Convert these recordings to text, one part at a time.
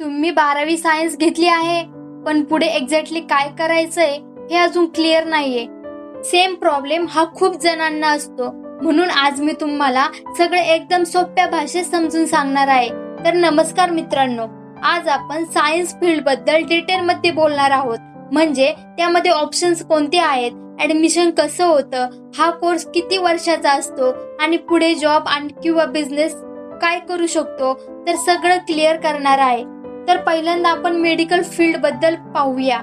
तुम्ही 12वी सायन्स घेतली आहे, पण पुढे एक्झॅक्टली काय करायचंय हे अजून क्लिअर नाहीये. सेम प्रॉब्लेम हा खूप जणांना असतो. म्हणून आज मी तुम्हाला सगळे एकदम सोप्या भाषेत समजून सांगणार आहे. तर नमस्कार मित्रांनो, आज आपण सायन्स फील्ड बद्दल डिटेल मध्ये बोलणार आहोत. म्हणजे त्यामध्ये ऑप्शन्स कोणते आहेत, ऍडमिशन कसं होतं, हा कोर्स किती वर्षाचा असतो आणि पुढे जॉब आणि किंवा बिझनेस काय करू शकतो, तर सगळं क्लिअर करणार आहे. तर पहिल्यांदा आपण मेडिकल फील्ड बद्दल पाहूया.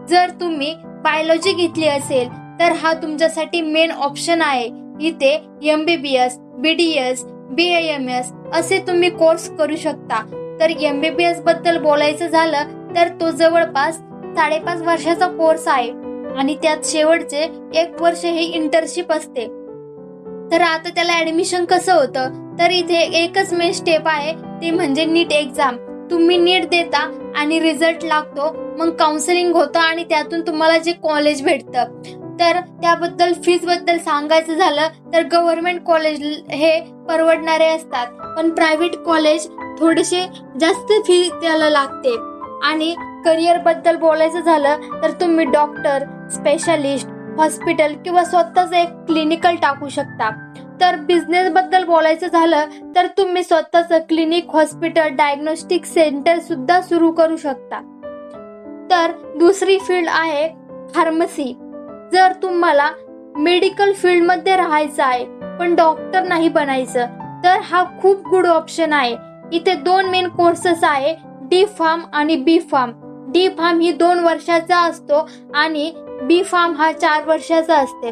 जर तुम्ही बायोलॉजी घेतली असेल तर हा तुमच्यासाठी मेन ऑप्शन आहे. इथे MBBS, BDS, BAMS असे तुम्ही कोर्स करू शकता. तर MBBS बद्दल बोलायचं झालं तर तो जवळपास 5.5 वर्षाचा कोर्स आहे आणि त्यात शेवटचे 1 वर्ष हे इंटर्नशिप असते. तर आता त्याला ऍडमिशन कसं होतं, तर इथे एकच मेन स्टेप आहे, ते म्हणजे नीट एक्झाम. तुम्ही नीट देता आणि रिझल्ट लागतो, मग काउन्सिलिंग होतं आणि त्यातून तुम्हाला जे कॉलेज भेटतं. तर त्याबद्दल फीज बद्दल सांगायचं झालं तर गव्हर्नमेंट कॉलेज हे परवडणारे असतात, पण प्रायव्हेट कॉलेज थोडेसे जास्त फी त्याला लागते. आणि करिअर बद्दल बोलायचं झालं तर तुम्ही डॉक्टर, स्पेशालिस्ट, हॉस्पिटल किंवा स्वतःच एक क्लिनिकल टाकू शकता. तर बिझनेस बद्दल बोलायचं झालं तर तुम्ही स्वतःच क्लिनिक, हॉस्पिटल, डायग्नोस्टिक सेंटर सुद्धा सुरू करू शकता. तर दुसरी फील्ड आहे फार्मसी. जर तुम्हाला मेडिकल फील्ड मध्ये राहायचं आहे पण डॉक्टर नाही बनायचं, तर हा खूप गुड ऑप्शन आहे. इथे 2 मेन कोर्सेस आहे, डी फार्म आणि बी फार्म. डी फार्म ही 2 वर्षाचा असतो आणि बी फार्म हा 4 वर्षाचा असते.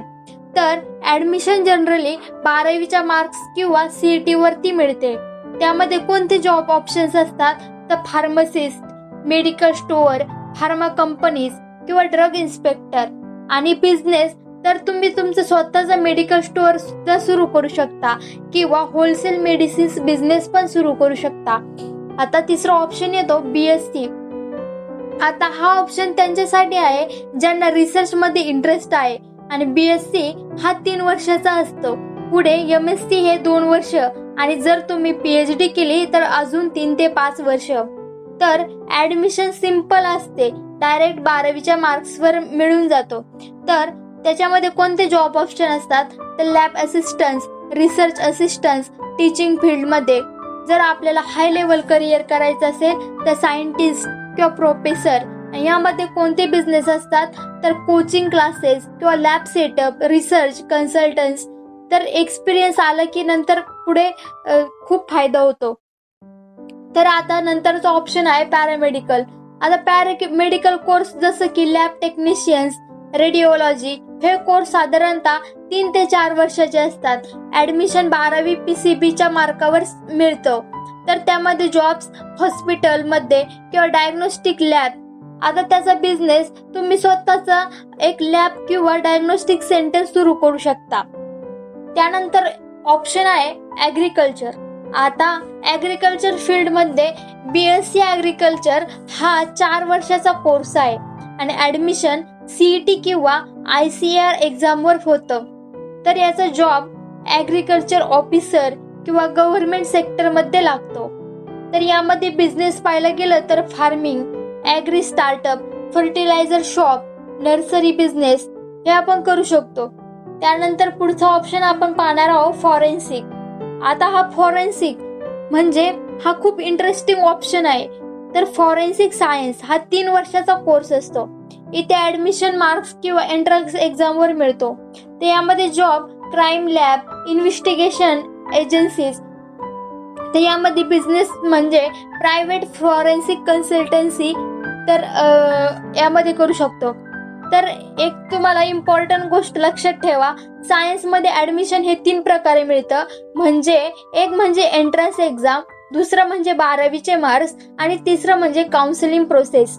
तर ऍडमिशन जनरली 12वीच्या मार्क्स किंवा CET वरती मिळते. त्यामध्ये कोणते जॉब ऑप्शन्स असतात, तर pharmacist, medical store, pharma companies किंवा ड्रग इन्स्पेक्टर. आणि बिझनेस तर तुम्ही तुमचं स्वतःचा मेडिकल स्टोअर सुद्धा सुरू करू शकता किंवा होलसेल मेडिसिन्स बिझनेस पण सुरू करू शकता. आता तिसरा ऑप्शन येतो BSc. आता हा ऑप्शन त्यांच्यासाठी आहे ज्यांना रिसर्च मध्ये इंटरेस्ट आहे. आणि BSc हा 3 वर्षाचा असतो. पुढे MSc हे 2 वर्ष आणि जर तुम्ही PhD केली तर अजून 3 ते 5 वर्ष. तर ऍडमिशन सिंपल असते, डायरेक्ट 12वीच्या मार्क्सवर मिळून जातो. तर त्याच्यामध्ये कोणते जॉब ऑप्शन असतात, तर lab assistance, research assistance, teaching फील्डमध्ये. जर आपल्याला हाय लेवल करिअर करायचं असेल तर सायंटिस्ट किंवा प्रोफेसर. यामध्ये कोणते बिझनेस असतात, तर कोचिंग क्लासेस किंवा लॅब सेटअप, रिसर्च कन्सल्टन्स. तर एक्सपिरियन्स आलं की नंतर पुढे खूप फायदा होतो. तर आता नंतरचा ऑप्शन आहे पॅरामेडिकल. आता पॅरामेडिकल कोर्स जसं की लॅब टेक्निशियन्स, रेडिओलॉजी हे कोर्स साधारणतः 3 ते 4 वर्षाचे असतात. ऍडमिशन 12वी PCBच्या मार्कावर मिळतं. तर त्यामध्ये जॉब्स हॉस्पिटलमध्ये किंवा डायग्नोस्टिक लॅब. आता त्याचा बिझनेस तुम्ही स्वतःचा एक लॅब किंवा डायग्नोस्टिक सेंटर सुरू करू शकता. त्यानंतर ऑप्शन आहे ऍग्रिकल्चर. आता ऍग्रिकल्चर फील्ड मध्ये BSc ऍग्रिकल्चर हा 4 वर्षाचा कोर्स आहे आणि ऍडमिशन CET किंवा ICAR एक्झाम वर होतं. तर याचा जॉब ऍग्रिकल्चर ऑफिसर किंवा गव्हर्नमेंट सेक्टर मध्ये लागतो. तर यामध्ये बिझनेस पाहायला गेलं तर farming, agri startup, fertiliser shop, nursery business हे आपण करू शकतो. त्यानंतर पुढचा ऑप्शन आपण पाहणार आहोत फॉरेन्सिक. आता हा फॉरेन्सिक म्हणजे हा खूप इंटरेस्टिंग ऑप्शन आहे. तर फॉरेन्सिक सायन्स हा 3 वर्षाचा कोर्स असतो. इथे ऍडमिशन मार्क्स किंवा एंट्रन्स एक्झाम वर मिळतो. तर यामध्ये job crime lab, investigation agencies. तर यामध्ये बिझनेस म्हणजे प्रायव्हेट फॉरेन्सिक कन्सल्टन्सी तर यामध्ये करू शकतो. तर एक तुम्हाला इम्पॉर्टंट गोष्ट लक्षात ठेवा, सायन्स मध्ये ऍडमिशन हे 3 प्रकारे मिळतं. म्हणजे एक म्हणजे एंट्रन्स एक्झाम, दुसरं म्हणजे 12वीचे मार्क्स आणि तिसरं म्हणजे काउन्सिलिंग प्रोसेस.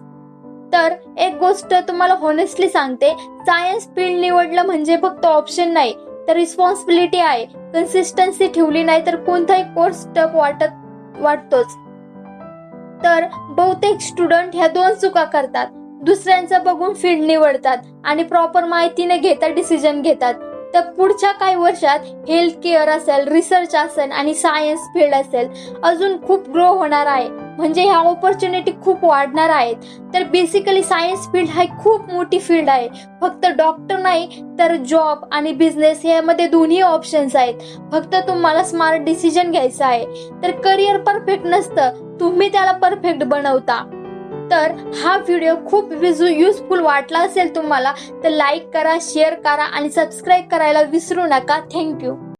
तर एक गोष्ट तुम्हाला होनेस्टली सांगते, सायन्स फील्ड निवडलं म्हणजे फक्त ऑप्शन नाही, तर रिस्पॉन्सिबिलिटी आहे. कन्सिस्टन्सी ठेवली नाही तर कोणताही कोर्स टफ वाटतोच. तर बहुतेक स्टुडंट ह्या 2 चुका करतात. दुसऱ्यांचं बघून फील्ड निवडतात आणि प्रॉपर माहिती न घेता डिसिजन घेतात. तर पुढच्या काही वर्षात हेल्थ केअर असेल, रिसर्च असेल आणि सायन्स फील्ड असेल अजून खूप ग्रो होणार आहे. म्हणजे ह्या ऑपॉर्च्युनिटी खूप वाढणार आहेत. तर बेसिकली सायन्स फील्ड हा खूप मोठी फील्ड आहे. फक्त डॉक्टर नाही तर जॉब आणि बिझनेस यामध्ये दोन्ही ऑप्शन्स आहेत. फक्त तुम्हाला स्मार्ट डिसिजन घ्यायचा आहे. तर करिअर परफेक्ट नसतं, तुम्ही त्याला परफेक्ट बनवता. तर हा व्हिडिओ खूप युजफुल वाटला असेल तुम्हाला तर लाईक करा, शेअर करा आणि सबस्क्राईब करायला विसरू नका. थँक्यू.